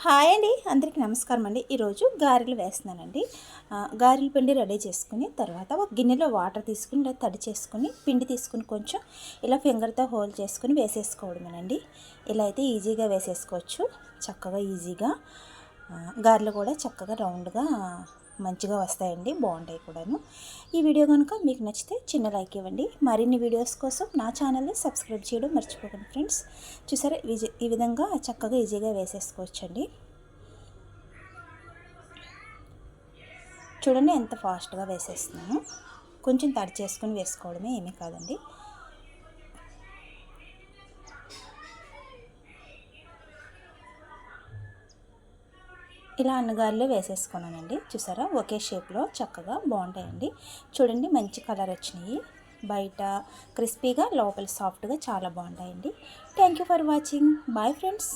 Hi అండి, అందరికీ నమస్కారం అండి. ఈరోజు గారెలు వేస్తున్నానండి. గారెల పిండి రెడీ చేసుకుని తర్వాత ఒక గిన్నెలో వాటర్ తీసుకుని ఇలా తడి చేసుకుని పిండి తీసుకుని కొంచెం ఇలా ఫింగర్తో హోల్డ్ చేసుకుని వేసేసుకోవడమేనండి. ఇలా అయితే ఈజీగా వేసేసుకోవచ్చు, చక్కగా ఈజీగా. గారెలు కూడా చక్కగా రౌండ్గా మంచిగా వస్తాయండి, బాగుంటాయి కూడాను. ఈ వీడియో కనుక మీకు నచ్చితే చిన్న లైక్ ఇవ్వండి. మరిన్ని వీడియోస్ కోసం నా ఛానల్ని సబ్స్క్రైబ్ చేయడం మర్చిపోకండి ఫ్రెండ్స్. చూసారా, ఈ విధంగా చక్కగా ఈజీగా వేసేసుకోవచ్చండి. చూడండి ఎంత ఫాస్ట్గా వేసేస్తున్నాను. కొంచెం తడి చేసుకుని వేసుకోవడమే, ఏమీ కాదండి. ఇలా అన్నగారులు వేసేసుకున్నానండి. చూసారా, ఒకే షేప్లో చక్కగా బాగుంటాయండి. చూడండి, మంచి కలర్ వచ్చినాయి. బయట క్రిస్పీగా, లోపల సాఫ్ట్గా చాలా బాగుంటాయండి. Thank you for watching. Bye friends.